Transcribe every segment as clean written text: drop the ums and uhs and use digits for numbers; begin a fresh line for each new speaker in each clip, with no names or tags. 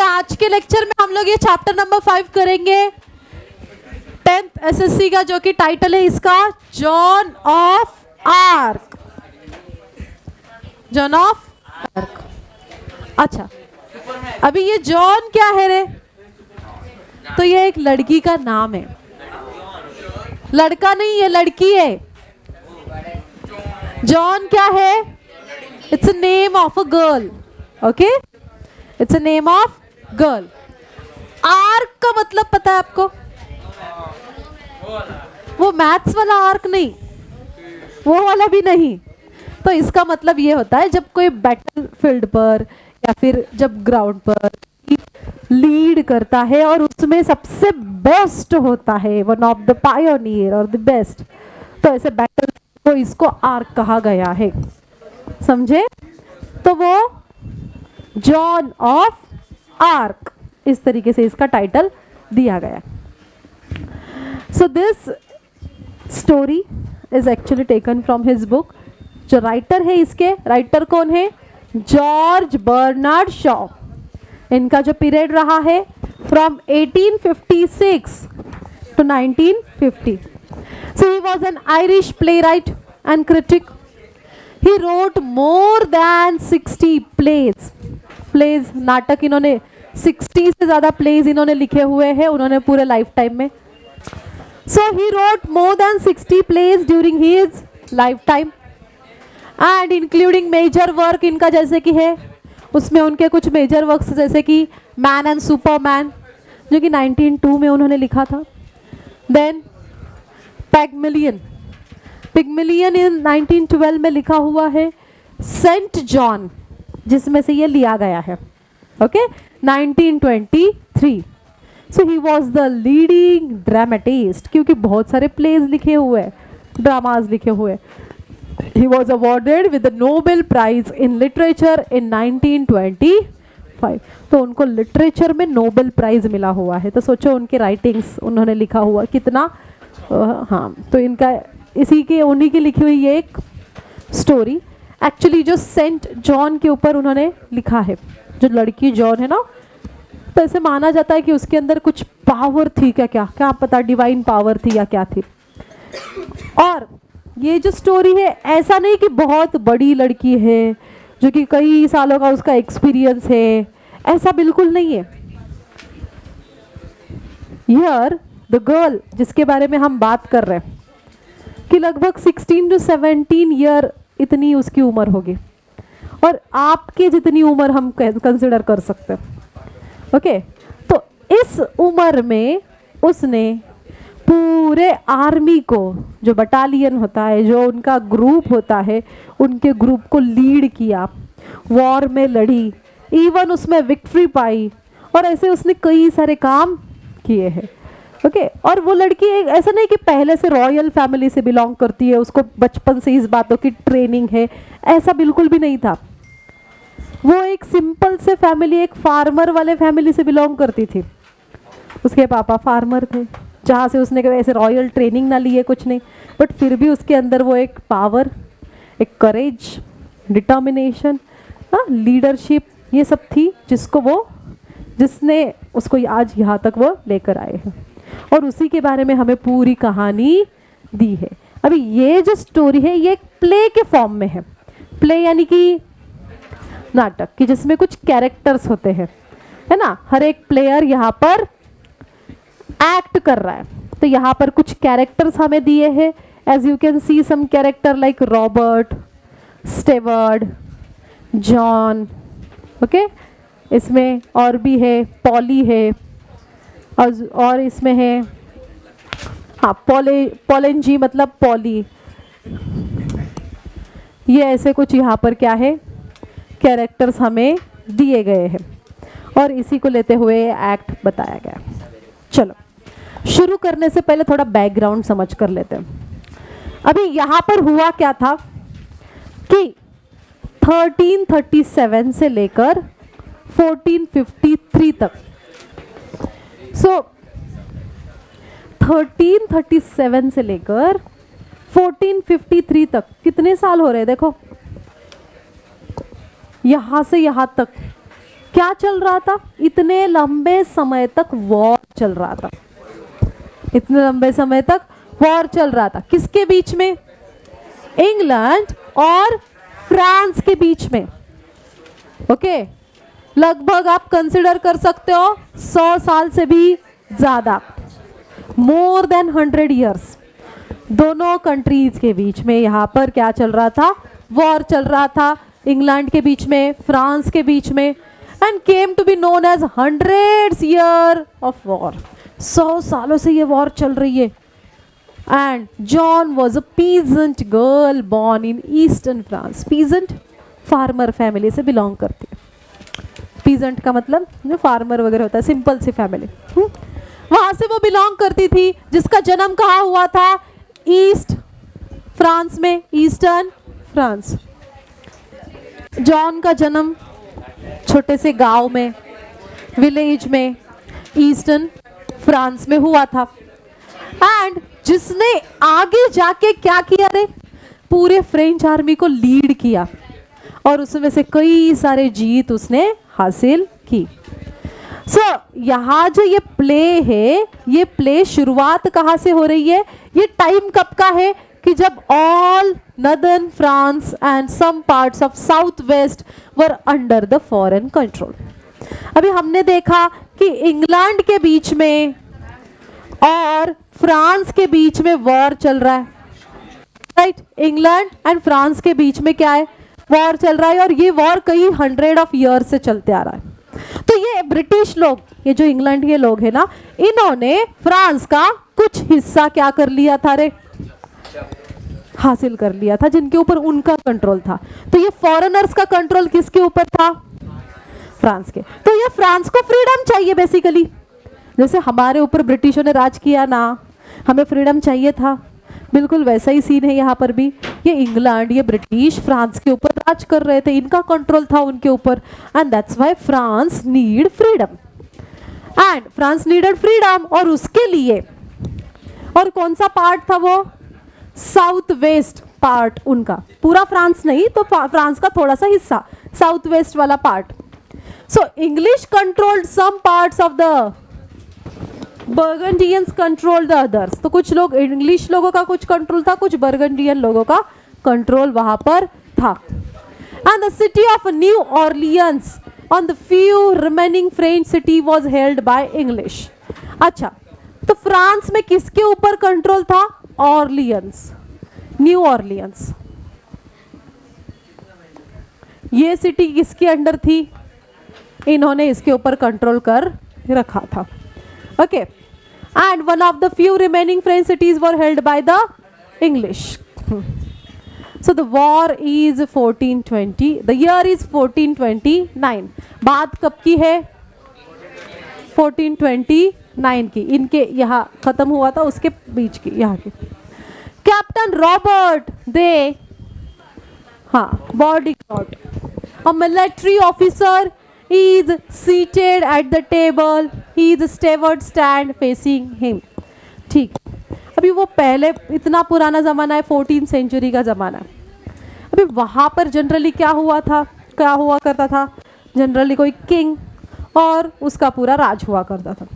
आज के लेक्चर में हम लोग ये चैप्टर नंबर 5 करेंगे 10th एसएससी का, जो कि टाइटल है इसका John of arc. John of arc. अच्छा, अभी ये जॉन क्या है रे? तो ये एक लड़की का नाम है, लड़का नहीं, ये लड़की है। जॉन क्या है? It's a name of a girl. Okay, it's a name of girl. Arc का मतलब पता है आपको? वो मैथ्स वाला आर्क नहीं, वो वाला भी नहीं। तो इसका मतलब ये होता है जब कोई बैटल फील्ड पर या फिर जब ग्राउंड पर लीड करता है और उसमें सबसे बेस्ट होता है, वन ऑफ द पायोनियर और द बेस्ट, तो ऐसे बैटल को इसको आर्क कहा गया है। समझे? तो वो जॉन ऑफ आर्क, इस तरीके से इसका टाइटल दिया गया। So this story is actually taken from his book. जो राइटर है, इसके राइटर कौन है? George Bernard Shaw. इनका जो पीरियड रहा है from 1856 to 1950. So he was an Irish playwright and critic. He wrote more than 60 plays. Pledge, नाटक इन्होंने 60 से ज़्यादा प्लेज इन्होंने लिखे हुए हैं उन्होंने पूरे लाइफ टाइम में। So he wrote more than 60 plays during his lifetime and including major work इनका, जैसे कि है उसमें उनके कुछ मेजर वर्क्स जैसे कि मैन एंड सुपरमैन, जो कि 1902 में उन्होंने लिखा था। देन पिग्मलियन, पिग्मलियन इन 1912 में लिखा हुआ है। सेंट जॉन, जिसमें से ये लिया गया है, okay, 1923। So he was the leading dramatist, क्योंकि बहुत सारे प्लेज लिखे हुए, ड्रामाज लिखे हुए। He was awarded with the Nobel prize in literature in 1925। तो उनको लिटरेचर में नोबेल प्राइज मिला हुआ है। तो सोचो उनके राइटिंग्स उन्होंने लिखा हुआ कितना। हाँ, तो इनका इसी के उन्हीं की लिखी हुई ये एक स्टोरी एक्चुअली जो सेंट जॉन के ऊपर उन्होंने लिखा है। जो लड़की जॉन है ना, तो ऐसे माना जाता है कि उसके अंदर कुछ पावर थी, क्या क्या क्या पता, डिवाइन पावर थी या क्या थी। और ये जो स्टोरी है, ऐसा नहीं कि बहुत बड़ी लड़की है जो कि कई सालों का उसका एक्सपीरियंस है, ऐसा बिल्कुल नहीं है। हियर द गर्ल जिसके बारे में हम बात कर रहे हैं कि लगभग 16 to 17 ईयर इतनी उसकी उम्र होगी, और आपके जितनी उम्र हम कंसिडर कर सकते हैं। ओके, तो इस उम्र में उसने पूरे आर्मी को, जो बटालियन होता है, जो उनका ग्रुप होता है, उनके ग्रुप को लीड किया, वॉर में लड़ी, इवन उसमें विक्ट्री पाई, और ऐसे उसने कई सारे काम किए हैं। ओके, और वो लड़की ऐसा नहीं कि पहले से रॉयल फैमिली से बिलोंग करती है, उसको बचपन से इस बातों की ट्रेनिंग है, ऐसा बिल्कुल भी नहीं था। वो एक सिंपल से फैमिली, एक फार्मर वाले फैमिली से बिलोंग करती थी। उसके पापा फार्मर थे, जहाँ से उसने कभी ऐसे रॉयल ट्रेनिंग ना ली है, कुछ नहीं, बट फिर भी उसके अंदर वो एक पावर, एक करेज, डिटर्मिनेशन, लीडरशिप, ये सब थी जिसने उसको आज यहाँ तक वो लेकर आए हैं। और उसी के बारे में हमें पूरी कहानी दी है। अभी ये जो स्टोरी है ये एक प्ले के फॉर्म में है। प्ले यानी कि नाटक, कि जिसमें कुछ कैरेक्टर्स होते हैं, है ना। हर एक प्लेयर यहाँ पर एक्ट कर रहा है। तो यहाँ पर कुछ कैरेक्टर्स हमें दिए हैं। As you can see some character like Robert, Steward, Joan. Okay, इसमें और भी है, पॉली है, और इसमें है हाँ पॉलेंजी, मतलब पॉली। ये ऐसे कुछ यहाँ पर क्या है, कैरेक्टर्स हमें दिए गए हैं, और इसी को लेते हुए एक्ट बताया गया। चलो, शुरू करने से पहले थोड़ा बैकग्राउंड समझ कर लेते हैं। अभी यहाँ पर हुआ क्या था कि 1337 से लेकर 1453 तक, सो 1337 से लेकर 1453 तक कितने साल हो रहे हैं? देखो, यहां से यहां तक क्या चल रहा था? इतने लंबे समय तक वॉर चल रहा था, इतने लंबे समय तक वॉर चल रहा था। किसके बीच में? इंग्लैंड और फ्रांस के बीच में। ओके, लगभग आप कंसिडर कर सकते हो 100 साल से भी ज्यादा, मोर देन 100 इयर्स दोनों कंट्रीज के बीच में यहाँ पर क्या चल रहा था? वॉर चल रहा था, इंग्लैंड के बीच में, फ्रांस के बीच में, and came to be known as 100 year of war. 100 सालों से ये वॉर चल रही है। And Joan was a peasant girl born in eastern France. Peasant farmer family से बिलोंग करती है। पीजेंट का मतलब जो फार्मर वगैरह होता है, सिंपल सी फैमिली, वहां से वो बिलोंग करती थी। जिसका जन्म कहाँ हुआ था? ईस्ट फ्रांस में, ईस्टर्न फ्रांस। जॉन का जन्म छोटे से गांव में, विलेज में, ईस्टर्न फ्रांस में हुआ था। एंड जिसने आगे जाके क्या किया रे? पूरे फ्रेंच आर्मी को लीड किया और उसमें से कई सारे जीत उसने हासिल की। यहाँ जो ये प्ले है, ये प्ले शुरुआत कहाँ से हो रही है? ये टाइम कब का है? कि जब all northern France and some parts of south west were under the foreign control. अभी हमने देखा कि इंग्लैंड के बीच में और फ्रांस के बीच में वॉर चल रहा है, राइट? इंग्लैंड एंड फ्रांस के बीच में क्या है? वॉर चल रहा है, और ये वॉर कई 100 ऑफ ईयर से चलते आ रहा है। तो ये ब्रिटिश लोग, ये जो इंग्लैंड के लोग हैं ना, इन्होंने फ्रांस का कुछ हिस्सा क्या कर लिया था रे? हासिल कर लिया था, जिनके ऊपर उनका कंट्रोल था। तो ये फॉरेनर्स का कंट्रोल किसके ऊपर था? फ्रांस के। तो ये फ्रांस को फ्रीडम चाहिए बेसिकली, जैसे हमारे ऊपर ब्रिटिशों ने राज किया ना, हमें फ्रीडम चाहिए था, बिल्कुल वैसा ही सीन है यहाँ पर भी। ये इंग्लैंड, ये ब्रिटिश फ्रांस के ऊपर राज कर रहे थे, इनका कंट्रोल था उनके ऊपर, and that's why France need freedom. And France needed freedom, और उसके लिए, और कौन सा पार्ट था वो? साउथ वेस्ट पार्ट उनका, पूरा फ्रांस नहीं तो फ्रांस का थोड़ा सा हिस्सा, साउथ वेस्ट वाला part. So English controlled some parts of the Burgundians control the others. तो कुछ लोग, इंग्लिश लोगों का कुछ कंट्रोल था, कुछ बर्गंडियन लोगों का कंट्रोल वहां पर था। And the city of new Orleans on the few remaining French city was held by English. अच्छा, तो फ्रांस में किसके ऊपर कंट्रोल था? Orleans, new Orleans. ये सिटी किसके अंडर थी? इन्होंने इसके ऊपर कंट्रोल कर रखा था। Okay, and one of the few remaining French cities were held by the English. So the war is 1420. The year is 1429. बात कब की है? 1429 की। इनके यहाँ खत्म हुआ था, उसके बीच की, यहाँ की। कैप्टन रॉबर्ट दे, हाँ, bodyguard, a military officer is seated at the table. His steward stand facing him. ठीक, अभी वो पहले, इतना पुराना ज़माना है, 14th सेंचुरी का ज़माना है। अभी वहाँ पर जनरली क्या हुआ था, क्या हुआ करता था? जनरली कोई किंग और उसका पूरा राज हुआ करता था।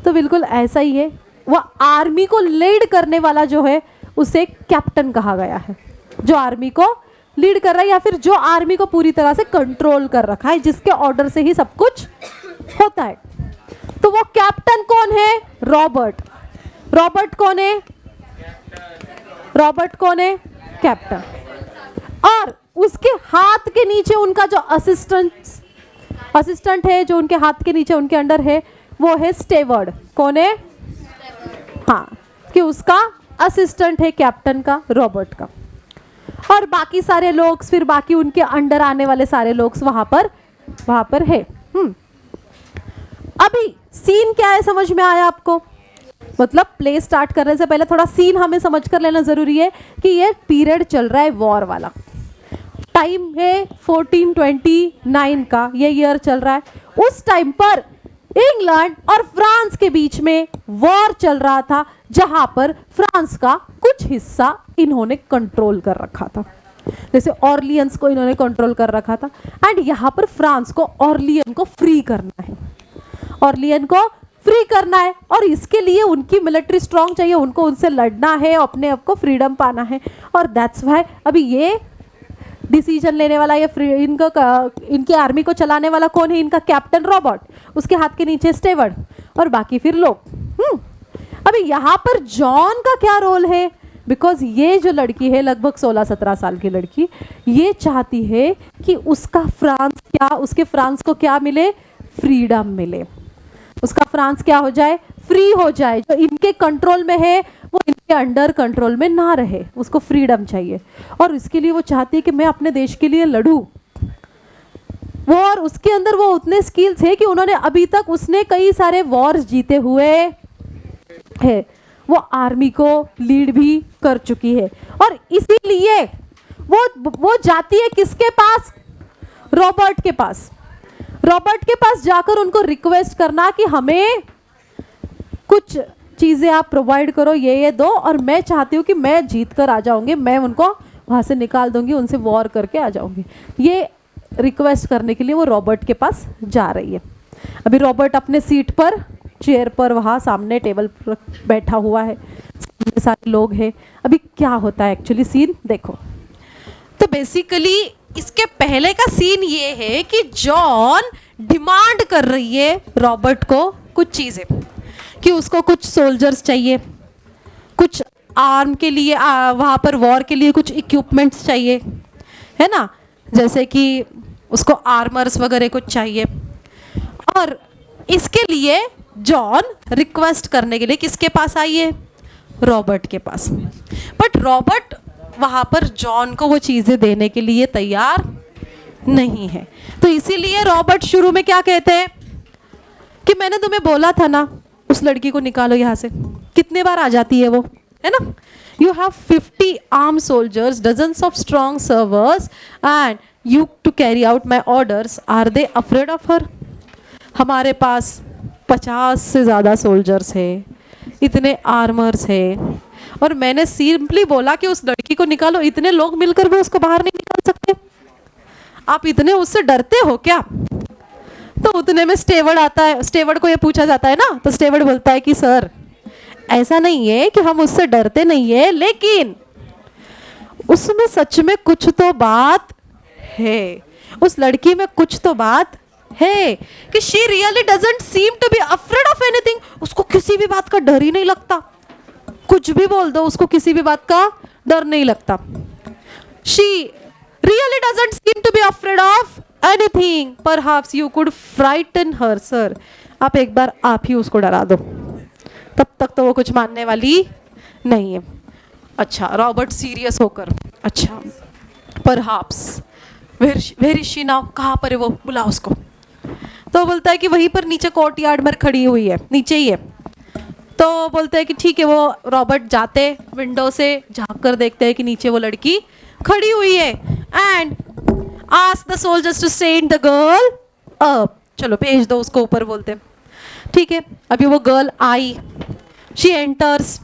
तो बिल्कुल ऐसा ही है, वह आर्मी को लीड करने वाला जो है उसे कैप्टन कहा गया है, जो आर्मी को लीड कर रहा है या फिर जो आर्मी को पूरी तरह से कंट्रोल कर रखा है, जिसके ऑर्डर से ही सब कुछ होता है। तो वो कैप्टन कौन है? रॉबर्ट। रॉबर्ट कौन है? रॉबर्ट कौन है? कैप्टन। और उसके हाथ के नीचे उनका जो असिस्टेंट है, जो उनके हाथ के नीचे उनके अंडर है, वो है स्टेवर्ड। कौन है? हाँ, कि उसका असिस्टेंट है कैप्टन का, रॉबर्ट का। और बाकी सारे लोग, फिर बाकी उनके अंडर आने वाले सारे लोग वहां पर है। अभी सीन क्या है समझ में आया आपको? मतलब प्ले स्टार्ट करने से पहले थोड़ा सीन हमें समझ कर लेना जरूरी है कि ये पीरियड चल रहा है वॉर वाला। टाइम है 1429 का, ये ईयर चल रहा है। उस टाइम पर इंग्लैंड और फ्रांस के बीच में वॉर चल रहा था, जहां पर फ्रांस का कुछ हिस्सा इन्होंने कंट्रोल कर रखा था। जैसे ऑर्लियंस को इन्होंने कंट्रोल कर रखा था, एंड यहाँ पर फ्रांस को ऑर्लियन को फ्री करना है, ऑर्लियन को फ्री करना है, और इसके लिए उनकी मिलिट्री स्ट्रांग चाहिए, उनको उनसे लड़ना है, अपने आप को फ्रीडम पाना है। और दैट्स वाई अभी ये डिसीजन लेने वाला, ये इनकी आर्मी को चलाने वाला कौन है? इनका कैप्टन रॉबर्ट, उसके हाथ के नीचे स्टेवर्ड, और बाकी फिर लोग। अभी यहाँ पर जॉन का क्या रोल है? बिकॉज ये जो लड़की है लगभग 16-17 साल की लड़की, ये चाहती है कि उसका उसके फ्रांस को क्या मिले? फ्रीडम मिले, उसका फ्रांस क्या हो जाए? फ्री हो जाए, जो इनके कंट्रोल में है वो इनके अंडर कंट्रोल में ना रहे, उसको फ्रीडम चाहिए। और इसके लिए वो चाहती है कि मैं अपने देश के लिए लड़ूं वो, और उसके अंदर वो उतने स्किल्स है कि उन्होंने अभी तक उसने कई सारे वॉर्स जीते हुए है, वो आर्मी को लीड भी कर चुकी है। और इसीलिए वो जाती है किसके पास? रॉबर्ट के पास। रॉबर्ट के पास जाकर उनको रिक्वेस्ट करना कि हमें कुछ चीज़ें आप प्रोवाइड करो, ये दो, और मैं चाहती हूँ कि मैं जीत कर आ जाऊँगी, मैं उनको वहाँ से निकाल दूँगी, उनसे वॉर करके आ जाऊँगी। ये रिक्वेस्ट करने के लिए वो रॉबर्ट के पास जा रही है। अभी रॉबर्ट अपने सीट पर, चेयर पर, वहाँ सामने टेबल पर बैठा हुआ है, सामने सारे लोग हैं। अभी क्या होता है एक्चुअली सीन देखो। तो बेसिकली इसके पहले का सीन ये है कि जॉन डिमांड कर रही है रॉबर्ट को कुछ चीज़ें, कि उसको कुछ सोल्जर्स चाहिए, कुछ आर्म के लिए, वहाँ पर वॉर के लिए कुछ इक्विपमेंट्स चाहिए, है ना, जैसे कि उसको आर्मर्स वगैरह कुछ चाहिए। और इसके लिए जॉन रिक्वेस्ट करने के लिए किसके पास आई है? रॉबर्ट के पास। बट रॉबर्ट वहाँ पर जॉन को वो चीज़ें देने के लिए तैयार नहीं है। तो इसीलिए रॉबर्ट शुरू में क्या कहते हैं कि मैंने तुम्हें बोला था ना उस लड़की को निकालो यहाँ से। कितने बार आ जाती है वो, है ना? You have 50 armed soldiers, dozens of strong servers, and you to carry out my orders. Are they afraid of her? हमारे पास 50 से ज़्यादा सोल्जर्स है, इतने आर्मर्स है, और मैंने सिंपली बोला कि उस लड़की को निकालो। इतने लोग मिलकर भी उसको बाहर नहीं निकाल सकते? आप इतने उससे डरते हो क्या? तो उतने में स्टेवर्ड आता है। स्टेवर्ड को ये पूछा जाता है ना, तो स्टेवर्ड बोलता है कि सर ऐसा नहीं है कि हम उससे डरते नहीं है, लेकिन उसमें सच में कुछ तो बात है, उस लड़की में कुछ तो बात है कि she really doesn't seem to be afraid of anything. उसको किसी भी बात का डर ही नहीं लगता, कुछ भी बोल दो उसको किसी भी बात का डर नहीं लगता। She really doesn't seem to be afraid of anything, perhaps you could frighten her. Sir आप एक बार आप ही उसको डरा दो, तब तक तो वो कुछ मानने वाली नहीं है। अच्छा, रॉबर्ट सीरियस होकर, अच्छा perhaps where is she now, कहाँ पर है वो, बुला उसको। तो बोलता है कि वहीं पर नीचे कोर्टयार्ड में खड़ी हुई है, नीचे ही है। तो बोलते हैं कि ठीक है। वो रॉबर्ट जाते विंडो से झांक कर देखते हैं कि नीचे वो लड़की खड़ी हुई है, and ask the soldiers to send the girl up. चलो भेज दो उसको ऊपर, बोलते हैं ठीक है। अभी वो girl I, she enters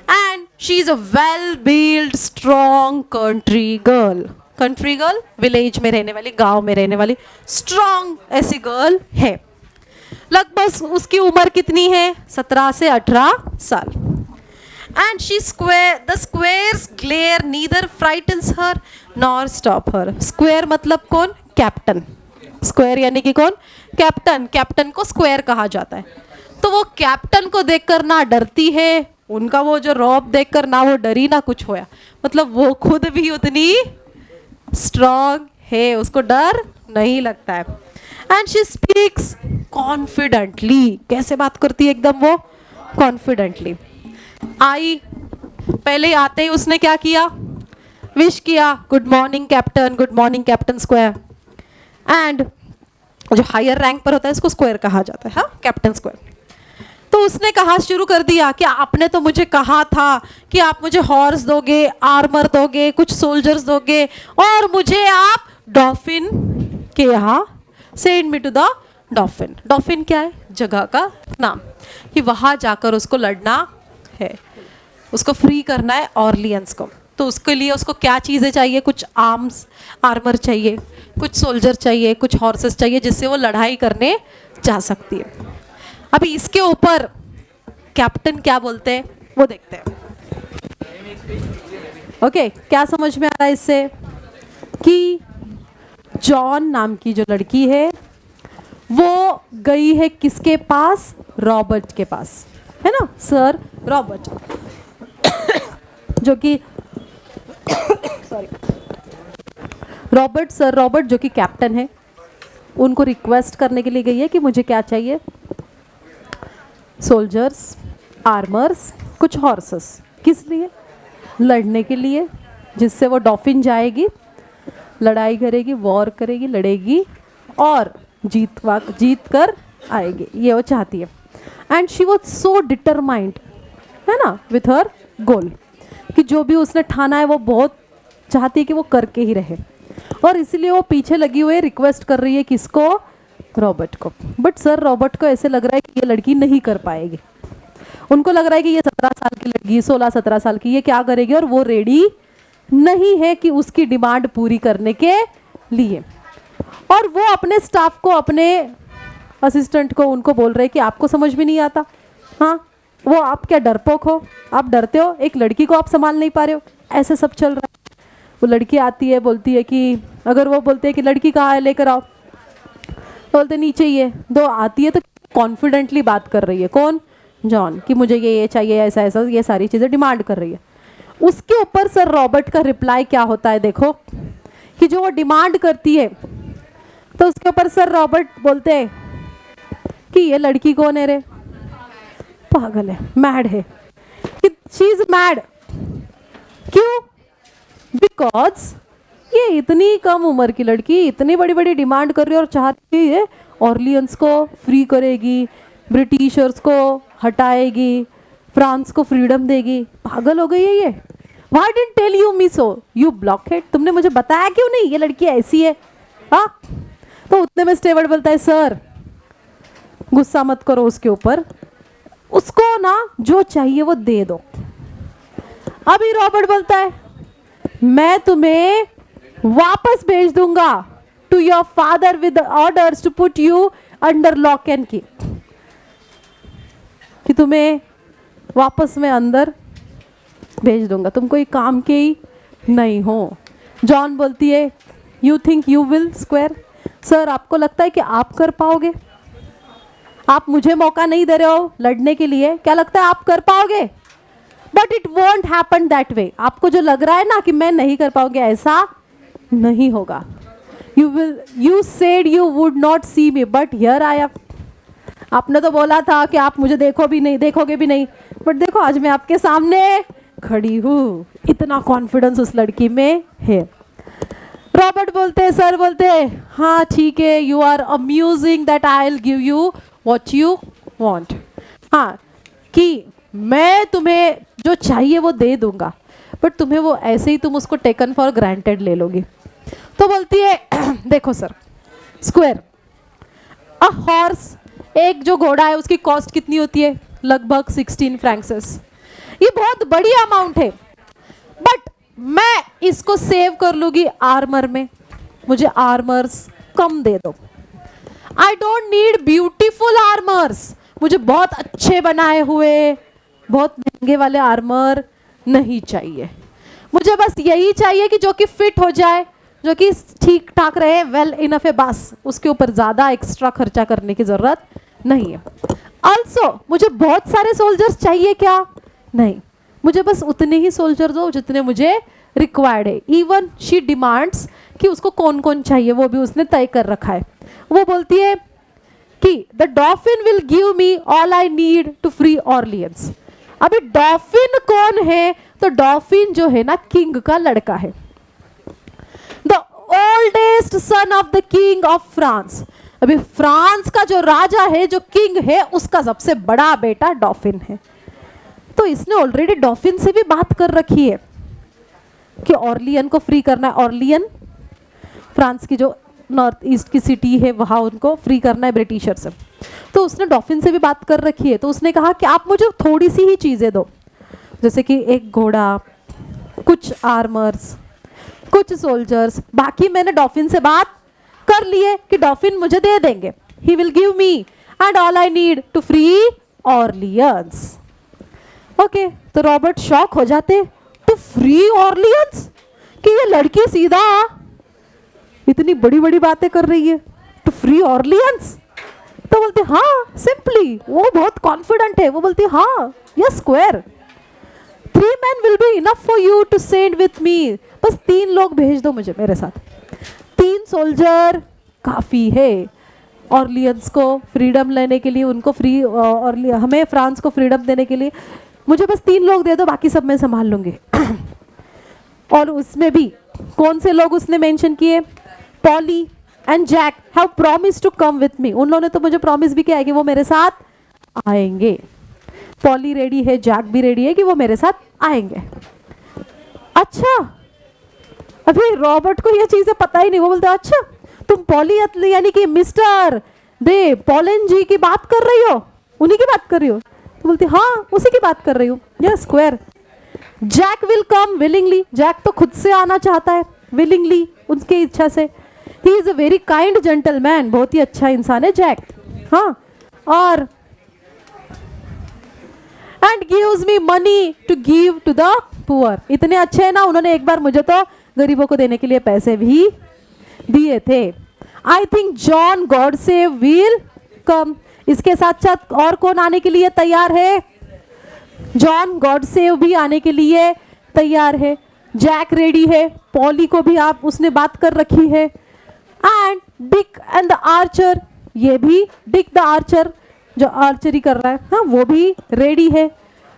and she is a well build strong country girl. Country girl village में रहने वाली, गांव में रहने वाली स्ट्रॉन्ग ऐसी गर्ल है। लगभग उसकी उम्र कितनी है? 17 से 18 साल। And she the squire's glare neither frightens her nor stop her. Squire मतलब कौन? कैप्टन। स्क्वायर यानी कि कौन? कैप्टन। कैप्टन को स्क्वायर कहा जाता है। तो वो कैप्टन को देखकर ना डरती है, उनका वो जो रॉब देखकर ना वो डरी ना कुछ होया। मतलब वो खुद भी उतनी स्ट्रॉन्ग है, उसको डर नहीं लगता है। And she speaks confidently. कैसे बात करती है? एकदम वो कॉन्फिडेंटली। आई, पहले आते ही उसने क्या किया? विश किया, good morning captain, good morning captain square. And जो हायर रैंक पर होता है इसको स्क्वायर कहा जाता है, हाँ, कैप्टन स्क्वायर। तो उसने कहा शुरू कर दिया कि आपने तो मुझे कहा था कि आप मुझे हॉर्स दोगे, आर्मर दोगे, कुछ सोल्जर्स दोगे, और मुझे आप डॉल्फिन के यहाँ send me to the dolphin. Dolphin क्या है? जगह का नाम, कि वहाँ जाकर उसको लड़ना है, उसको फ्री करना है ऑर्लियंस को। तो उसके लिए उसको क्या चीज़ें चाहिए, कुछ आर्म्स आर्मर चाहिए, कुछ सोल्जर चाहिए, कुछ हॉर्सेस चाहिए जिससे वो लड़ाई करने जा सकती है। अभी इसके ऊपर कैप्टन क्या बोलते हैं वो देखते हैं। ओके, क्या समझ में आ रहा है इससे कि जॉन नाम की जो लड़की है वो गई है किसके पास, रॉबर्ट के पास, है ना, सर रॉबर्ट, जो कि सॉरी सर रॉबर्ट जो कि कैप्टन है, उनको रिक्वेस्ट करने के लिए गई है कि मुझे क्या चाहिए, सोल्जर्स, आर्मर्स, कुछ हॉर्सेस, किस लिए, लड़ने के लिए, जिससे वो डॉफिन जाएगी, लड़ाई करेगी, वॉर करेगी, लड़ेगी और जीत कर आएगी, ये वो चाहती है। And she was so determined, है ना, विथ हर गोल, कि जो भी उसने ठाना है वो बहुत चाहती है कि वो करके ही रहे, और इसलिए वो पीछे लगी हुई है, रिक्वेस्ट कर रही है किसको, रॉबर्ट को। बट सर रॉबर्ट को ऐसे लग रहा है कि ये लड़की नहीं कर पाएगी, उनको लग रहा है कि ये 17 साल की लड़की, 16-17 साल की, ये क्या करेगी, और वो रेडी नहीं है कि उसकी डिमांड पूरी करने के लिए। और वो अपने स्टाफ को, अपने असिस्टेंट को, उनको बोल रहे कि आपको समझ में नहीं आता, हाँ वो आप क्या डरपोक हो, आप डरते हो, एक लड़की को आप संभाल नहीं पा रहे हो, ऐसे सब चल रहा है। वो लड़की आती है, बोलती है कि अगर वो बोलते हैं कि लड़की कहाँ है, लेकर आओ, बोलते नीचे ही है, दो आती है तो कॉन्फिडेंटली बात कर रही है, कौन, जॉन, कि मुझे ये चाहिए, ऐसा ऐसा, ये सारी चीज़ें डिमांड कर रही है। उसके ऊपर सर रॉबर्ट का रिप्लाई क्या होता है, देखो कि जो वो डिमांड करती है तो उसके ऊपर सर रॉबर्ट बोलते हैं कि ये लड़की कौन है रे, पागल है, मैड है, कि शी इज मैड, क्यों, बिकॉज ये इतनी कम उम्र की लड़की इतनी बड़ी बड़ी डिमांड कर रही है और चाहती है ऑर्लियंस को फ्री करेगी, ब्रिटिशर्स को हटाएगी, फ्रांस को फ्रीडम देगी, पागल हो गई है ये। Why didn't tell you me so? You blockhead, तुमने मुझे बताया क्यों नहीं, ये लड़की ऐसी है, हाँ। तो उतने में स्टेवर्ड बोलता है सर गुस्सा मत करो उसके ऊपर, उसको ना जो चाहिए वो दे दो। अभी रॉबर्ट बोलता है मैं तुम्हें वापस भेज दूंगा to your father with orders to put you under lock and key, कि तुम्हें वापस में अंदर भेज दूंगा, तुम कोई काम के ही नहीं हो। जॉन बोलती है you think you will square, sir आपको लगता है कि आप कर पाओगे, आप मुझे मौका नहीं दे रहे हो लड़ने के लिए, क्या लगता है आप कर पाओगे, but it won't happen that way, आपको जो लग रहा है ना कि मैं नहीं कर पाओगे, ऐसा नहीं होगा। You said you would not see me but here I am, आपने तो बोला था कि आप मुझे देखोगे भी नहीं, बट देखो आज मैं आपके सामने खड़ी हूँ। इतना कॉन्फिडेंस उस लड़की में है। रॉबर्ट बोलते हैं, सर बोलते हैं हाँ ठीक है, you are amusing that I will give you what you want, हाँ कि मैं तुम्हें जो चाहिए वो दे दूंगा, बट तुम्हें वो ऐसे ही तुम उसको टेकन फॉर ग्रांटेड ले लोगी। तो बोलती है देखो सर स्क्वायर, अ हॉर्स, एक जो घोड़ा है उसकी कॉस्ट कितनी होती है, लगभग 16 फ्रैंक्स, ये बहुत बड़ी अमाउंट है, बट मैं इसको सेव कर लूंगी आर्मर में, मुझे आर्मर्स कम दे दो। I don't need beautiful armours, मुझे बहुत अच्छे बनाए हुए बहुत महंगे वाले आर्मर नहीं चाहिए, मुझे बस यही चाहिए कि जो कि फिट हो जाए, जो कि ठीक ठाक रहे, वेल इनफ है, बस उसके ऊपर ज्यादा एक्स्ट्रा खर्चा करने की जरूरत नहीं है। ऑल्सो मुझे बहुत सारे सोल्जर्स चाहिए क्या, नहीं, मुझे बस उतने ही सोल्जर दो जितने मुझे रिक्वायर्ड है। इवन शी डिमांड्स कि उसको कौन कौन चाहिए वो भी उसने तय कर रखा है। वो बोलती है कि the Dauphin will give me all I need to free Orleans. अभी डॉफिन कौन है, तो डॉफिन जो है ना किंग का लड़का है, the oldest son of the king of France. अभी फ्रांस का जो राजा है, जो किंग है, उसका सबसे बड़ा बेटा डॉफिन है। तो इसने ऑलरेडी डॉफिन से भी बात कर रखी है कि ऑर्लियन को फ्री करना है, ऑर्लियन फ्रांस की जो नॉर्थ ईस्ट की सिटी है वहां उनको फ्री करना है ब्रिटिशर से। तो उसने डॉफिन से भी बात कर रखी है। तो उसने कहा कि आप मुझे थोड़ी सी ही चीजें दो, जैसे कि एक घोड़ा, कुछ आर्मर्स, कुछ सोल्जर्स, बाकी मैंने डॉफिन से बात कर लिए कि डॉफिन मुझे दे देंगे, he will give me and all I need to free Orleans. Okay, तो रॉबर्ट शॉक हो जाते, टू फ्री ऑर्लियंस, कि ये लड़की सीधा इतनी बड़ी बड़ी बातें कर रही है, टू फ्री ऑर्लियंस। तो बोलते हाँ सिंपली, वो बहुत कॉन्फिडेंट है, वो बोलती हाँ yes square, 3 men will be enough for you to send with me, बस 3 लोग भेज दो मुझे मेरे साथ, 3 सोल्जर काफी है ऑर्लियंस को फ्रीडम लेने के लिए, उनको फ्री और हमें फ्रांस को फ्रीडम देने के लिए, मुझे बस 3 लोग दे दो, बाकी सब मैं संभाल लूंगी। और उसमें भी कौन से लोग उसने मेंशन किए, Polly and Jack have promise to come with me, उन लोगों ने तो मुझे प्रॉमिस भी किया है कि वो मेरे साथ आएंगे। पॉली रेडी है, जैक भी रेडी है कि वो मेरे साथ आएंगे। अच्छा, अभी रॉबर्ट को ये चीजें पता ही नहीं, वो बोलते अच्छा तुम पॉली यानी कि मिस्टर दे पॉलन जी की बात कर रही हो, उन्हीं की बात कर रही हो, तो बोलती हाँ उसी की बात कर रही हूँ, yes squire. Jack will come willingly, Jack तो खुद से आना चाहता है विलिंगली, उसकी इच्छा से। He is a very kind gentleman, बहुत ही अच्छा इंसान है जैक। हाँ, और and gives me money to give to the poor, इतने अच्छे हैं ना, उन्होंने एक बार मुझे तो गरीबों को देने के लिए पैसे भी दिए थे। आई थिंक जॉन गॉड से विल कम, इसके साथ साथ और कौन आने के लिए तैयार है, जॉन गॉड सेव भी आने के लिए तैयार है, जैक रेडी है, पॉली को भी आप उसने बात कर रखी है, and Dick and the archer, ये भी डिक द आर्चर जो आर्चरी कर रहा है, हाँ वो भी रेडी है,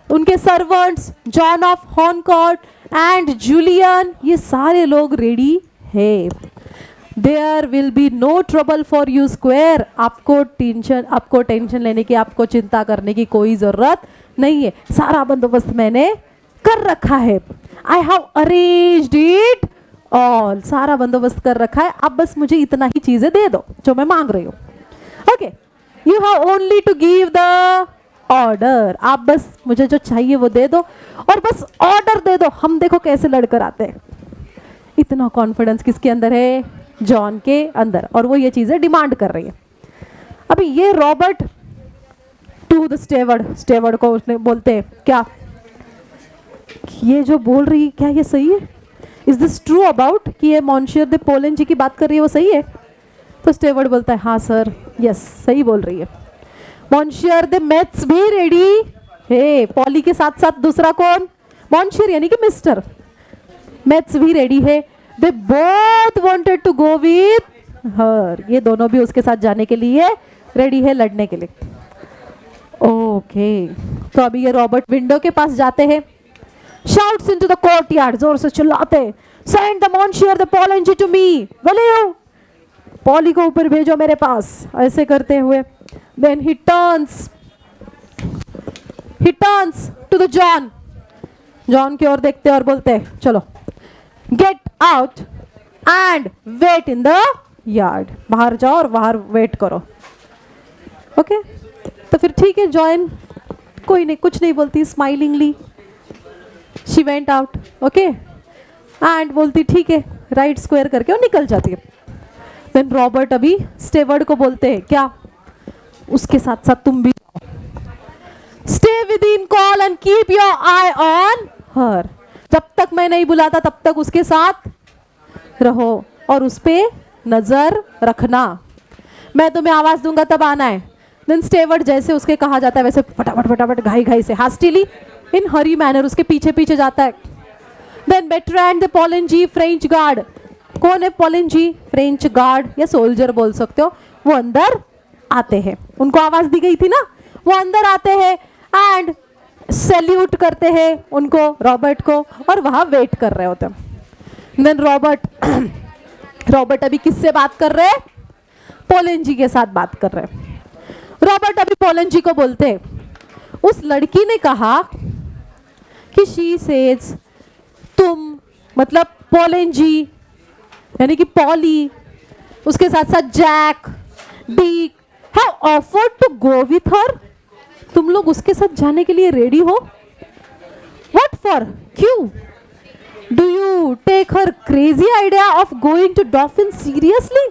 उनके servants John of Honecourt and Julian, ये सारे लोग रेडी है। There will be no trouble for you squire, आपको टेंशन लेने की, आपको चिंता करने की कोई जरूरत नहीं है, सारा बंदोबस्त मैंने कर रखा है। I have arranged it all, सारा बंदोबस्त कर रखा है, अब बस मुझे इतना ही चीजें दे दो जो मैं मांग रही हूँ। Okay, you have only to give the order, आप बस मुझे जो चाहिए वो दे दो और बस ऑर्डर दे दो, हम देखो कैसे लड़कर आते हैं। इतना कॉन्फिडेंस किसके अंदर है, जॉन के अंदर, और वो ये चीजें डिमांड कर रही है। अभी ये रॉबर्ट टू द स्टेवर्ड को उसने बोलते हैं क्या ये जो बोल रही क्या ये सही है, इज दिस ट्रू अबाउट कि ये मॉन्शियर दे पोलन जी की बात कर रही है वो सही है। तो स्टेवर्ड बोलता है हाँ सर यस सही बोल रही है। मॉन्शियर दे मेट्स भी रेडी है, पॉली के साथ साथ दूसरा कौन, मॉन्शियर यानी कि मिस्टर मेट्स भी रेडी है। They both wanted to go with her, ये दोनों भी उसके साथ जाने के लिए रेडी है, लड़ने के लिए। ओके, तो अभी ये रॉबर्ट विंडो के पास जाते हैं, shouts into the courtyard, जोर से चिल्लाते, send the monsieur the Polan to me, will you? Poly को ऊपर भेजो मेरे पास, ऐसे करते हुए then he turns to the John की ओर देखते और बोलते चलो get out and wait in the yard, बाहर जाओ और बाहर वेट करो। ओके, तो फिर ठीक है, जॉन कोई नहीं कुछ नहीं बोलती, smilingly she went out. Okay, and बोलती ठीक है, राइट स्क्वायर करके वो निकल जाती है। देन रॉबर्ट अभी स्टेवर्ड को बोलते हैं क्या, उसके साथ साथ तुम भी जाओ, stay with in call and keep your I on her, जब तक मैं नहीं बुलाता तब तक उसके साथ रहो और उस पे नजर रखना, मैं तुम्हें आवाज दूंगा तब आना है। देन स्टेवर्ड जैसे उसके कहा जाता है वैसे फटाफट फटाफट घाई घाई से हास्टिली इन हरी मैनर उसके पीछे पीछे जाता है। Then Bertrand de Poulengey French guard, कौन है पोलन जी, फ्रेंच गार्ड या सोल्जर बोल सकते हो, वो अंदर आते हैं, उनको आवाज दी गई थी ना, वो अंदर आते हैं एंड सैल्यूट करते हैं उनको, रॉबर्ट को, और वहां वेट कर रहे होते हैं। देन रॉबर्ट अभी किससे बात कर रहे हैं, पोलन जी के साथ बात कर रहे हैं। रॉबर्ट अभी पोलन जी को बोलते हैं उस लड़की ने कहा कि शी सेज, तुम मतलब पोलन जी यानी कि पॉली, उसके साथ साथ Jack, Dick have offered to go with her, तुम लोग उसके साथ जाने के लिए रेडी हो। व्हाट फॉर, क्यों, do you take her crazy idea of going to Dauphin seriously?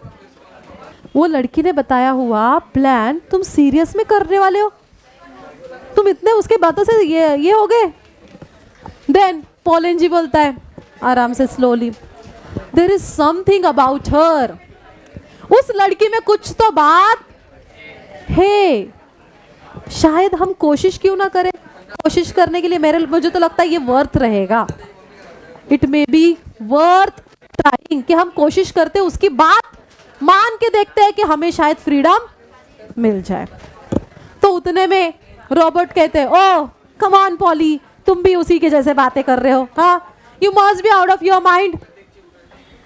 वो लड़की ने बताया हुआ प्लान तुम सीरियस में करने वाले हो? तुम इतने उसके बातों से ये हो गए? देन पॉलिन जी बोलता है आराम से, slowly, there is something about her. उस लड़की में कुछ तो बात है, शायद हम कोशिश क्यों ना करें? कोशिश करने के लिए मुझे तो लगता है ये वर्थ रहेगा। It may be worth trying, कि हम कोशिश करते उसकी बात मान के देखते हैं कि हमें शायद फ्रीडम मिल जाए। तो उतने में रॉबर्ट कहते हैं, ओह कम ऑन पॉली, तुम भी उसी के जैसे बातें कर रहे हो, हाँ, you must be out of your mind.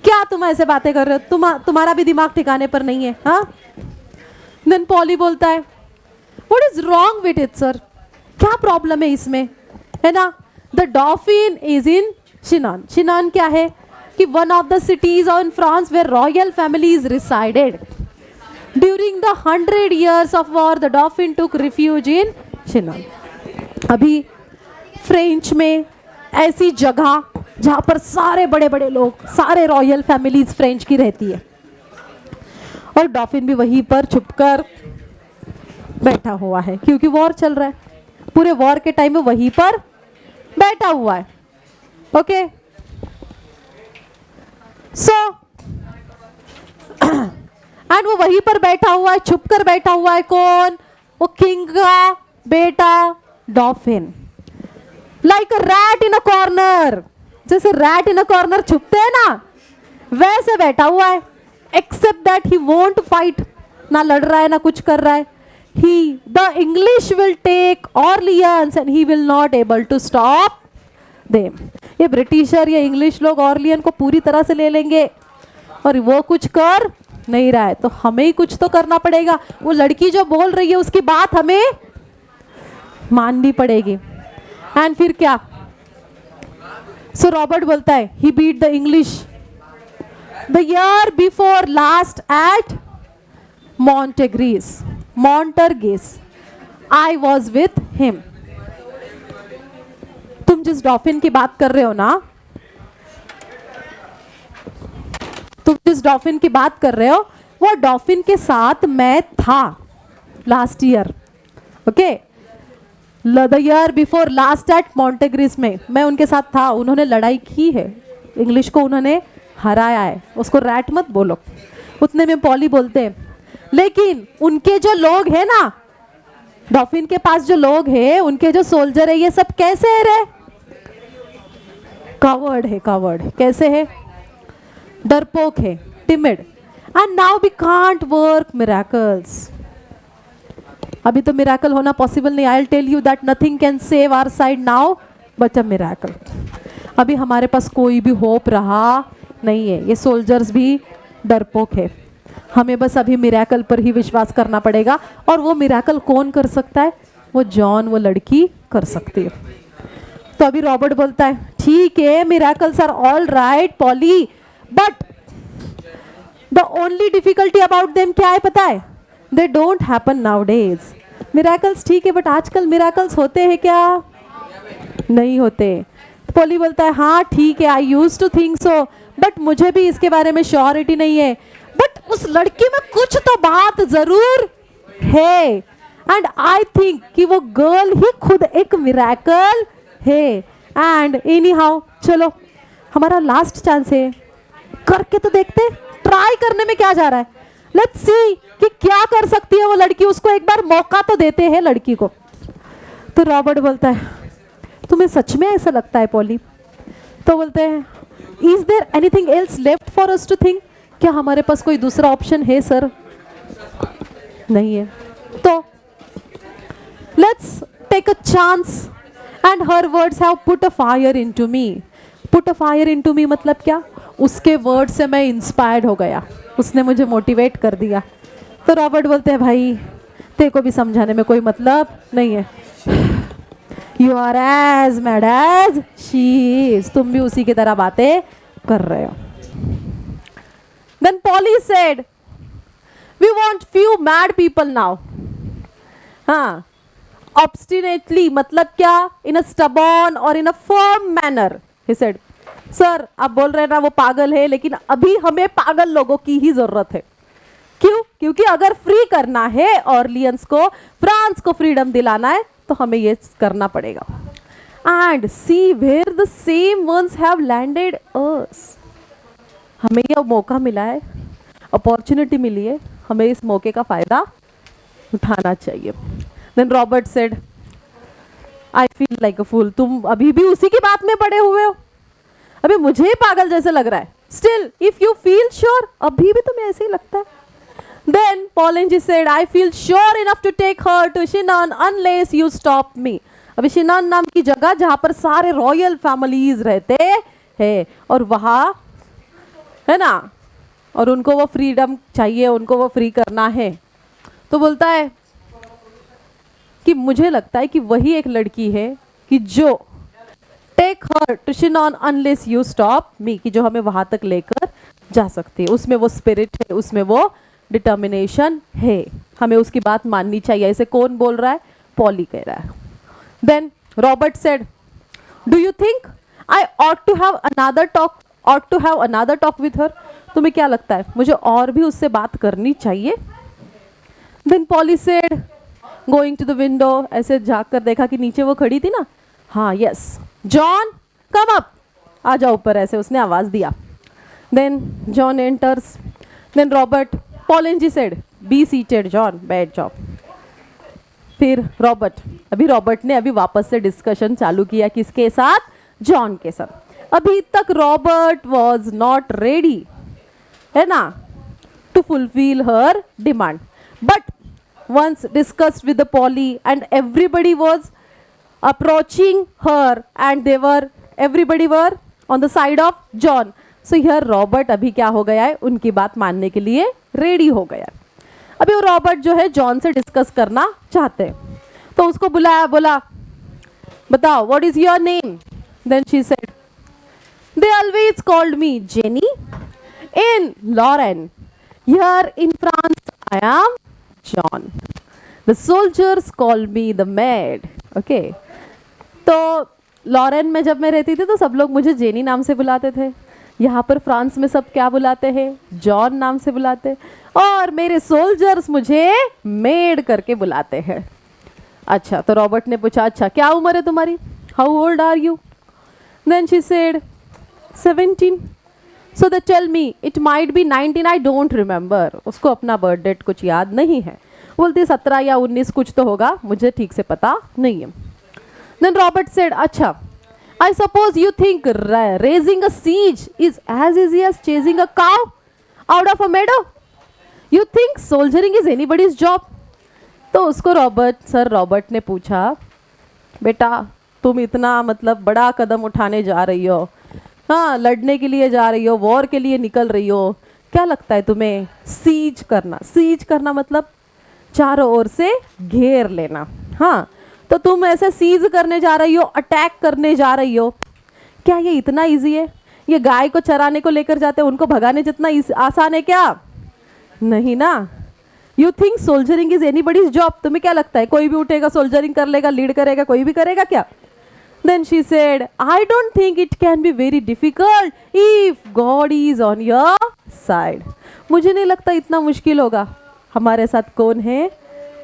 क्या तुम ऐसे बातें कर रहे हो? तुम्हारा भी दिमाग ठिकाने पर नहीं है, हाँ? देन पॉली बोलता है, what is wrong with it sir? क्या प्रॉब्लम है इसमें, है ना? The Dauphin is in Chinon. Chinon क्या है? कि one of the cities in France where royal families resided. During the 100 years of war, the dolphin took refuge in Chinon. अभी French में ऐसी जगह जहां पर सारे बड़े बड़े लोग, सारे रॉयल फैमिलीज फ्रेंच की रहती है, और डॉल्फिन भी वहीं पर छुपकर बैठा हुआ है क्योंकि वॉर चल रहा है। पूरे वॉर के टाइम में वहीं पर बैठा हुआ है। ओके, सो एंड वो वहीं पर बैठा हुआ है, छुपकर बैठा हुआ है। कौन? वो किंग का बेटा Dauphin, like a rat in a corner. जैसे रैट इन अ कॉर्नर छुपते हैं ना, वैसे बैठा हुआ है, except that he won't fight. ना लड़ रहा है ना कुछ कर रहा है। He the English will take Orleans and he will not able to stop them. ये ब्रिटिशर या इंग्लिश लोग ऑर्लियन को पूरी तरह से ले लेंगे और वो कुछ कर नहीं रहा है, तो हमें ही कुछ तो करना पड़ेगा। वो लड़की जो बोल रही है उसकी बात हमें माननी पड़ेगी। एंड फिर क्या? सो रॉबर्ट बोलता है, he beat the English the year before last at Montargis. I was with him. तुम जिस डॉल्फिन की बात कर रहे हो ना, तुम जिस डॉल्फिन की बात कर रहे हो, वो डॉल्फिन के साथ मैं था last year. Okay, the year before last at Montargis में मैं उनके साथ था। उन्होंने लड़ाई की है, इंग्लिश को उन्होंने हराया है। उसको रैट मत बोलो। उतने में पॉली बोलते हैं, लेकिन उनके जो लोग हैं ना, डॉल्फिन के पास जो लोग हैं, उनके जो सोल्जर है, ये सब कैसे है रे? कवर्ड है, कवर्ड। कैसे है? डरपोक है, timid. And now we can't work miracles. अभी तो मिरेकल होना पॉसिबल नहीं। I will tell you that nothing can save our side now but a miracle. अभी हमारे पास कोई भी होप रहा नहीं है। ये सोल्जर्स भी डरपोक है। हमें बस अभी मिरेकल पर ही विश्वास करना पड़ेगा। और वो मिरेकल कौन कर सकता है? वो जॉन, वो लड़की कर सकती है। तो अभी रॉबर्ट बोलता है, ठीक है, miracles are all right Polly, but the only difficulty about them क्या है पता है? They don't happen nowadays. Miracles ठीक है, बट आजकल मिरेकल्स होते हैं क्या? नहीं होते। पॉली बोलता है, हाँ ठीक है, I used to think so, but मुझे भी इसके बारे में श्योरिटी नहीं है। बट उस लड़की में कुछ तो बात जरूर है, एंड आई थिंक कि वो गर्ल ही खुद एक मिरेकल है। एंड एनी हाउ, चलो हमारा लास्ट चांस है, करके तो देखते। ट्राई करने में क्या जा रहा है? लेट्स सी कि क्या कर सकती है वो लड़की। उसको एक बार मौका तो देते हैं लड़की को। तो रॉबर्ट बोलता है, तुम्हें सच में ऐसा लगता है पॉली? तो बोलते हैं, is there anything else left for us to think? क्या हमारे पास कोई दूसरा ऑप्शन है सर? नहीं है। तो let's take a chance. And her words have put a fire into me. Put a fire into me मतलब क्या? उसके वर्ड से मैं इंस्पायर्ड हो गया, उसने मुझे मोटिवेट कर दिया। तो रॉबर्ट बोलते हैं, भाई तेरे को भी समझाने में कोई मतलब नहीं है। You are as mad as she is. तुम भी उसी की तरह बातें कर रहे हो। Then Polly said, we want few mad people now. हाँ, obstinately मतलब क्या? In a stubborn or in a firm manner, he said. Sir आप बोल रहे हैं ना वो पागल है, लेकिन अभी हमें पागल लोगों की ही जरूरत है। क्यों? क्योंकि अगर फ्री करना है ऑर्लियंस को, फ्रांस को फ्रीडम दिलाना है, तो हमें ये करना पड़ेगा। And see where the same ones have landed us. हमें यह मौका मिला है, अपॉर्चुनिटी मिली है, हमें इस मौके का फायदा उठाना चाहिए। Then Robert said, I feel like a fool. तुम अभी भी उसी की बात में पड़े हुए हो, अभी मुझे ही पागल जैसे लग रहा है। Still if you feel sure, अभी भी तुम्हें ऐसे ही लगता है। Then Poulengey said, I feel sure enough to take her to Chinon unless you stop me. अभी शिनान नाम की जगह जहां पर सारे रॉयल फैमिलीज रहते हैं, और वहां है ना, और उनको वो फ्रीडम चाहिए, उनको वो फ्री करना है। तो बोलता है कि मुझे लगता है कि वही एक लड़की है कि जो take her to Chinon unless you stop me, कि जो हमें वहां तक लेकर जा सकती है। उसमें वो स्पिरिट है, उसमें वो डिटर्मिनेशन है, हमें उसकी बात माननी चाहिए। ऐसे कौन बोल रहा है? पॉली कह रहा है। Then Robert said, do you think I ought to have another talk with her? तुम्हें क्या लगता है मुझे और भी उससे बात करनी चाहिए? Then Polly said, going to the window, ऐसे झाँक कर देखा कि नीचे वो खड़ी थी ना। हाँ यस, जॉन कम अप, आ जाओ ऊपर, ऐसे उसने आवाज दिया। Then John enters. Then Robert, Poulengey said, be seated John, बैठ जाओ। फिर रॉबर्ट ने अभी वापस से डिस्कशन चालू किया, किसके साथ? जॉन के साथ। अभी तक रॉबर्ट वॉज नॉट रेडी, है ना, to fulfil her demand, but once discussed with the Polly and everybody was approaching her and everybody were on the side of John. So here Robert अभी क्या हो गया है, उनकी बात मानने के लिए रेडी हो गया। अभी वो रॉबर्ट जो है जॉन से डिस्कस करना चाहते हैं, तो उसको बुलाया, बोला बताओ what is your name? Then she said, they always called me Jenny in Lauren, here in France I am John. The soldiers call me the maid. Okay. तो लॉरेन में जब मैं रहती थी तो सब लोग मुझे जेनी नाम से बुलाते थे। यहाँ पर फ्रांस में सब क्या बुलाते हैं? जॉन नाम से बुलाते हैं, और मेरे सोल्जर्स मुझे मेड करके बुलाते हैं। अच्छा, तो रॉबर्ट ने पूछा, अच्छा क्या उम्र है तुम्हारी? How old are you? Then she said 17. So the tell me it might be 19, I don't remember. उसको अपना बर्थ डेट कुछ याद नहीं है, बोलती 17 या 19 कुछ तो होगा, मुझे ठीक से पता नहीं है। देन रॉबर्ट सेड, अच्छा I suppose you think raising a siege is as easy as chasing a cow out of a meadow? You think soldiering is anybody's job? तो उसको रॉबर्ट ने पूछा, बेटा तुम इतना मतलब बड़ा कदम उठाने जा रही हो, हाँ लड़ने के लिए जा रही हो, वॉर के लिए निकल रही हो, क्या लगता है तुम्हें सीज करना मतलब चारों ओर से घेर लेना, हाँ तो तुम ऐसे सीज करने जा रही हो, अटैक करने जा रही हो, क्या ये इतना इजी है? ये गाय को चराने को लेकर जाते हैं, उनको भगाने जितना आसान है क्या? नहीं ना। You think soldiering is anybody's job? तुम्हें क्या लगता है कोई भी उठेगा, सोल्जरिंग कर लेगा, लीड करेगा, कोई भी करेगा क्या? Then she said, I don't think it can be very difficult if God is on your side. मुझे नहीं लगता इतना मुश्किल होगा। हमारे साथ कौन है?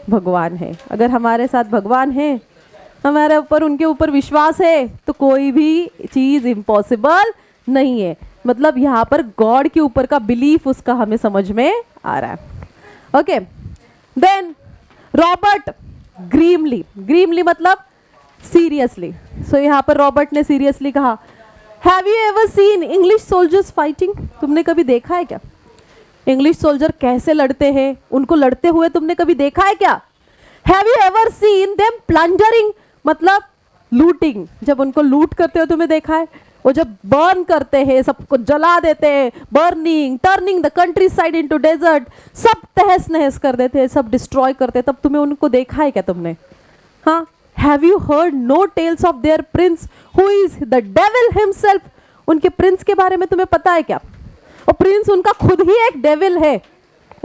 भगवान है। अगर हमारे साथ भगवान है, हमारे ऊपर, उनके ऊपर विश्वास है, तो कोई भी चीज़ इम्पॉसिबल नहीं है। मतलब यहाँ पर गॉड के ऊपर का बिलीफ उसका हमें समझ में आ रहा है। ओके, देन रॉबर्ट ग्रीमली मतलब सीरियसली। सो यहाँ पर रॉबर्ट ने सीरियसली कहा, have you ever seen English soldiers fighting? तुमने कभी देखा है क्या इंग्लिश सोल्जर कैसे लड़ते हैं? उनको लड़ते हुए तुमने कभी देखा है क्या? Have you ever seen them plundering मतलब लूटिंग? जब उनको लूट करते हो तुमने देखा है? वो जब बर्न करते हैं, सबको जला देते हैं, burning turning the countryside into desert, सब तहस नहस कर देते हैं, सब डिस्ट्रॉय करते हैं, तब तुम्हें उनको देखा है क्या तुमने? हाँ, have you heard no tales of their prince who is the devil himself? उनके प्रिंस के बारे में तुम्हें पता है क्या? और प्रिंस उनका खुद ही एक डेविल है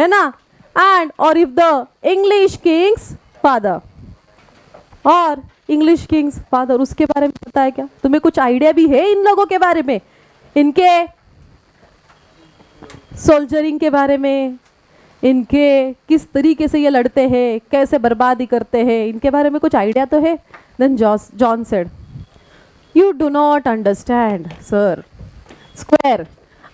ना? एंड और if the English Kings father, और इंग्लिश किंग्स फादर उसके बारे में पता है क्या? तुम्हें कुछ आइडिया भी है इन लोगों के बारे में? इनके सोल्जरिंग के बारे में, इनके किस तरीके से ये लड़ते हैं, कैसे बर्बादी करते हैं, इनके बारे में कुछ आइडिया तो है? Then John said, you do not understand sir, squire,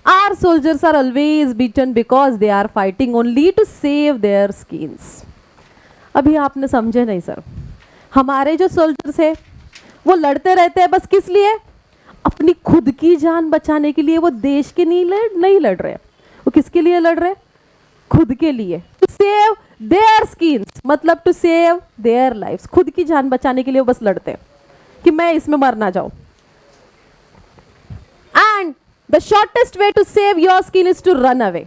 our soldiers are always beaten because they are fighting only to save their skins. अभी आपने समझे नहीं सर, हमारे जो सोल्जर्स है वो लड़ते रहते हैं बस किस लिए? अपनी खुद की जान बचाने के लिए। वो देश के नहीं लड़ रहे, वो किसके लिए लड़ रहे? खुद के लिए। टू सेव देयर स्किन्स मतलब टू सेव देयर लाइफ्स, खुद की जान बचाने के लिए वो बस लड़ते हैं कि मैं इसमें मर ना जाऊं। And the shortest way to save your skin is to run away,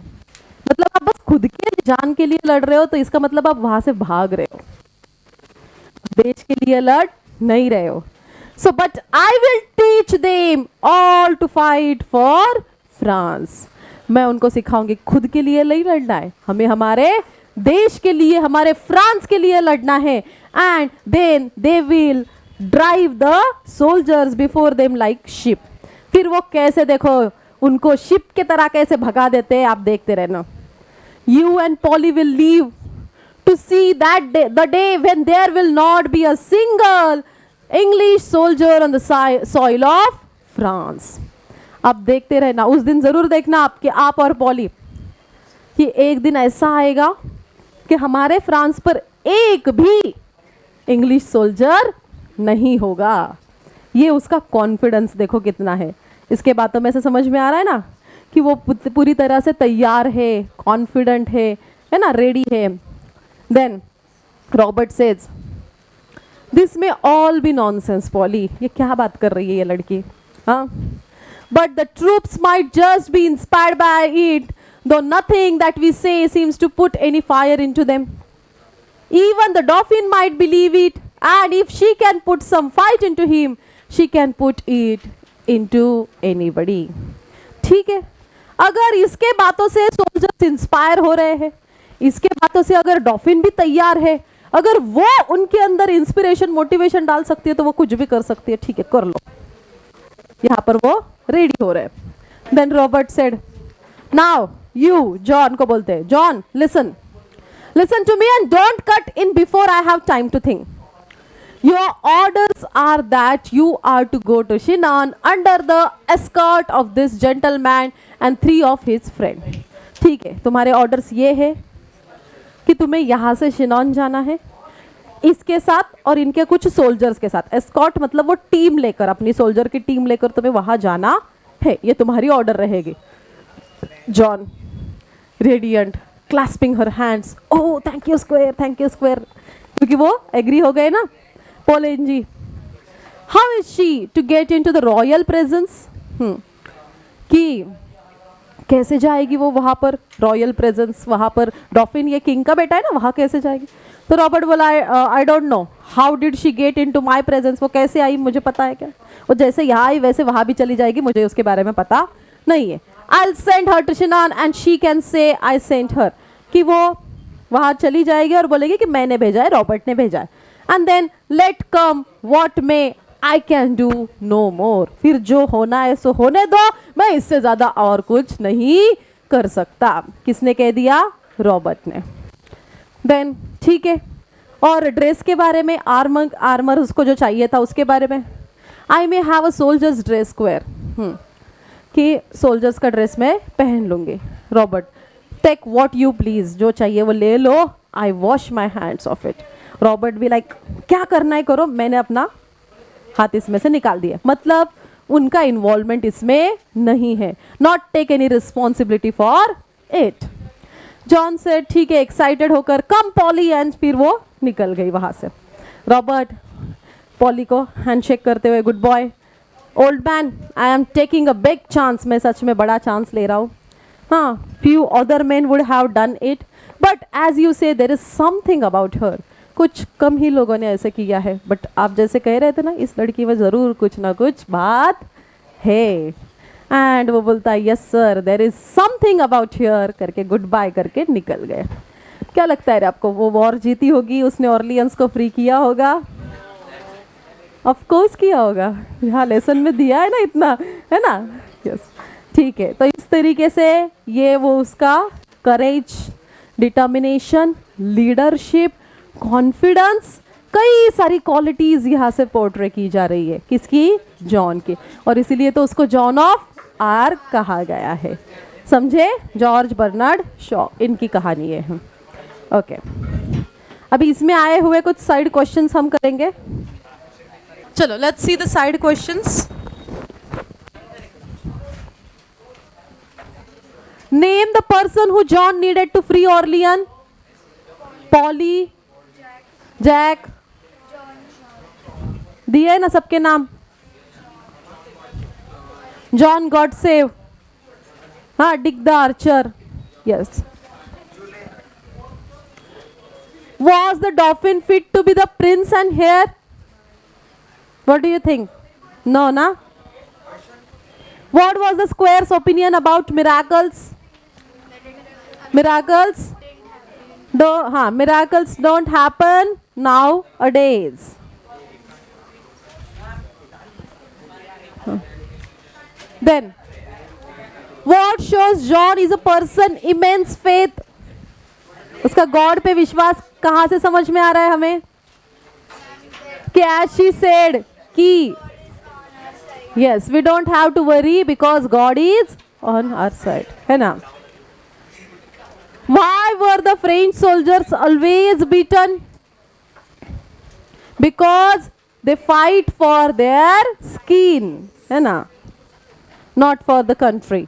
मतलब आप बस खुद की जान के लिए लड़ रहे हो, तो इसका मतलब आप वहां से भाग रहे हो, देश के लिए लड़ नहीं रहे हो। So but I will teach them all to fight for France. मैं उनको सिखाऊंगी खुद के लिए नहीं लड़ना है, हमें हमारे देश के लिए, हमारे फ्रांस के लिए लड़ना है। And then they will drive the soldiers before them like sheep. फिर वो कैसे, देखो उनको शिप के तरह कैसे भगा देते हैं, आप देखते रहना। You and poly will leave to see that day, the day when there will not be a single English soldier on the soil of France। अब देखते रहना, उस दिन जरूर देखना आपके, आप और पॉली, कि एक दिन ऐसा आएगा कि हमारे फ्रांस पर एक भी इंग्लिश सोल्जर नहीं होगा। ये उसका कॉन्फिडेंस देखो कितना है। इसके बातों में से समझ में आ रहा है ना कि वो पूरी तरह से तैयार है, कॉन्फिडेंट है ना, रेडी है। Then Robert says, this may all be nonsense, Polly। ये क्या बात कर रही है ये लड़की, हाँ? But the troops might just be inspired by it, though nothing that we say seems to put any fire into them. Even the Dauphin might believe it, and if she can put some fight into him, she can put it into anybody। ठीक है, अगर इसके बातों से soldiers inspire हो रहे हैं, इसके बातों से अगर डॉफिन भी तैयार है, अगर वो उनके अंदर इंस्पिरेशन, मोटिवेशन डाल सकती है, तो वो कुछ भी कर सकती है। ठीक है, कर लो। यहाँ पर वो रेडी हो रहे हैं। Then Robert said, now you, John को बोलते हैं, John listen, listen to me and don't cut in before I have time to think. Your orders are that you are to go to Chinon under the escort of this gentleman and 3 of his friend. ठीक है, तुम्हारे orders ये है कि तुम्हें यहाँ से शिनॉन जाना है इसके साथ और इनके कुछ सोल्जर्स के साथ। एस्कॉर्ट मतलब वो टीम लेकर, अपनी सोल्जर की टीम लेकर तुम्हें वहां जाना है, ये तुम्हारी ऑर्डर रहेगी। John radiant, clasping her hands, oh thank you squire, thank you squire, क्योंकि वो एग्री हो गए ना। Poulengey ji, how is she to get into the royal presence, कि कैसे जाएगी वो वहाँ पर, रॉयल प्रेजेंस, वहाँ पर डॉफिन ये किंग का बेटा है ना, वहाँ कैसे जाएगी? तो रॉबर्ट बोला, I don't know how did she get into my presence, वो कैसे आई मुझे पता है क्या? वो जैसे यहाँ आई वैसे वहाँ भी चली जाएगी, मुझे उसके बारे में पता नहीं है। I'll send her to Shinan and she can say I sent her, कि वो वहाँ चली जाएगी और बोलेगी कि मैंने भेजा है, रॉबर्ट ने भेजा है। And then let come what may, I can do no more। फिर जो होना है सो होने दो, मैं इससे ज्यादा और कुछ नहीं कर सकता। किसने कह दिया? रॉबर्ट ने। देन ठीक है, और ड्रेस के बारे में, आर्मर उसको जो चाहिए था उसके बारे में, I may have a soldier's dress squire, कि सोल्जर्स का ड्रेस मैं पहन लूंगी। Robert, take what you please, जो चाहिए वो ले लो, I wash my hands of it. Robert भी लाइक, क्या करना है करो, मैंने अपना हाथ इसमें से निकाल दिया, मतलब उनका इन्वॉल्वमेंट इसमें नहीं है, not take any responsibility for it. John से ठीक है एक्साइटेड होकर, कम पॉली, एंड फिर वो निकल गई वहां से। रॉबर्ट पॉली को हैंडशेक करते हुए, goodbye, old man, I am taking a big chance, मैं सच में बड़ा चांस ले रहा हूँ। हाँ, few other man would have done it, but as you say there is something about her, कुछ कम ही लोगों ने ऐसे किया है, बट आप जैसे कह रहे थे ना, इस लड़की में ज़रूर कुछ ना कुछ बात है। एंड वो बोलता है, yes sir, there is something about here, करके गुड बाय करके निकल गए। क्या लगता है रे आपको, वो वॉर जीती होगी, उसने ऑर्लियंस को फ्री किया होगा? ऑफ कोर्स किया होगा, यहाँ लेसन में दिया है ना इतना, है ना। यस, ठीक है। तो इस तरीके से ये वो उसका करेज, डिटर्मिनेशन, लीडरशिप, कॉन्फिडेंस, कई सारी क्वालिटीज यहाँ से पोर्ट्रे की जा रही है, किसकी? जॉन की। और इसीलिए तो उसको जॉन ऑफ आर्क कहा गया है। समझे? जॉर्ज बर्नार्ड शॉ, इनकी कहानी है। ओके, अभी इसमें आए हुए कुछ साइड क्वेश्चंस हम करेंगे। चलो let's see the side questions. Name the person who John needed to free Orleans. Polly, Jack, दिए ना सबके नाम। जॉन गॉडसेव, हाँ, Dick the Archer, yes. Was the dolphin fit to be the prince and heir? What do you think? No, na? What was the square's opinion about miracles? Miracles? Miracles don't happen nowadays. Then, what shows John is a person immense faith? उसका God पे विश्वास कहाँ से समझ में आ रहा है हमें? कि as she said कि yes, we don't have to worry because God is on our side, है ना? Why were the French soldiers always beaten? Because they fight for their skin, है ना? Not for the country.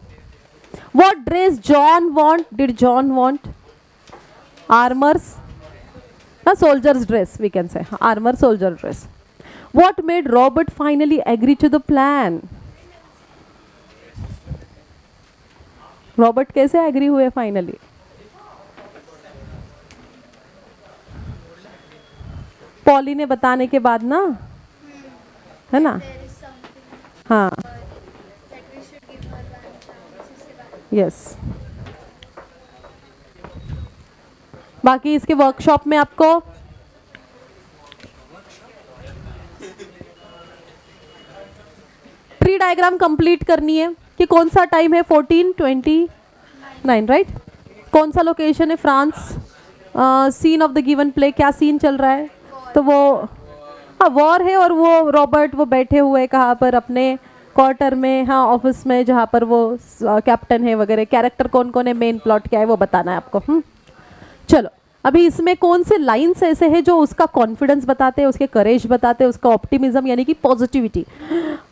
What dress John want? Did John want? Armors, a soldier's dress, we can say. Armor, soldier dress. What made Robert finally agree to the plan? Robert कैसे agree हुए finally? Poly ने बताने के बाद ना, है ना? हाँ, यस। बाकी इसके वर्कशॉप में आपको ट्री डायग्राम कंप्लीट करनी है कि कौन सा टाइम है, 1429, राइट? कौन सा लोकेशन है? France. Scene of the given play, क्या सीन चल रहा है? तो वो हाँ वॉर है, और वो रॉबर्ट वो बैठे हुए कहाँ पर? अपने क्वार्टर में, हाँ, ऑफिस में, जहाँ पर वो कैप्टन है वगैरह। कैरेक्टर कौन कौन है, मेन प्लॉट क्या है, वो बताना है आपको। चलो, अभी इसमें कौन से लाइन्स ऐसे हैं जो उसका कॉन्फिडेंस बताते हैं, उसके करेज बताते हैं, उसका ऑप्टिमिज्म यानी कि positivity,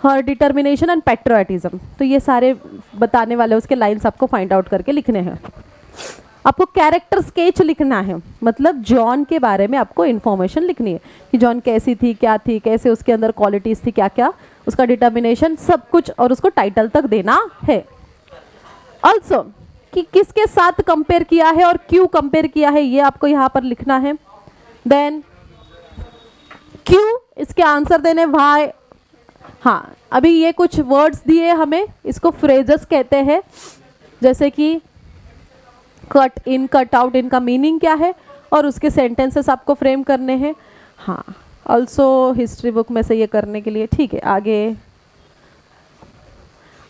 her determination and patriotism, तो ये सारे बताने वाले उसके लाइन्स आपको फाइंड आउट करके लिखने हैं। आपको कैरेक्टर स्केच लिखना है, मतलब जॉन के बारे में आपको इन्फॉर्मेशन लिखनी है कि जॉन कैसी थी, क्या थी, कैसे उसके अंदर क्वालिटीज थी, क्या क्या उसका डिटर्मिनेशन, सब कुछ, और उसको टाइटल तक देना है। ऑल्सो कि किसके साथ कंपेयर किया है और क्यों कंपेयर किया है, ये आपको यहाँ पर लिखना है। देन क्यों, इसके आंसर देने, वाई। हाँ, अभी ये कुछ वर्ड्स दिए हमें, इसको फ्रेजेस कहते हैं, जैसे कि कट इन, कट आउट, इनका मीनिंग क्या है, और उसके सेंटेंसेस आपको फ्रेम करने हैं। हाँ, ऑल्सो हिस्ट्री बुक में से ये करने के लिए, ठीक है। आगे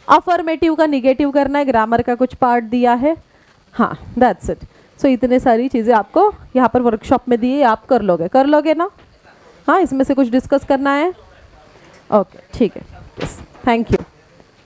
अफर्मेटिव का निगेटिव करना है, ग्रामर का कुछ पार्ट दिया है। हाँ, दैट्स इट। सो इतने सारी चीज़ें आपको यहाँ पर वर्कशॉप में दिए, आप कर लोगे ना? हाँ, इसमें से कुछ डिस्कस करना है? ओके, ठीक है, थैंक यू।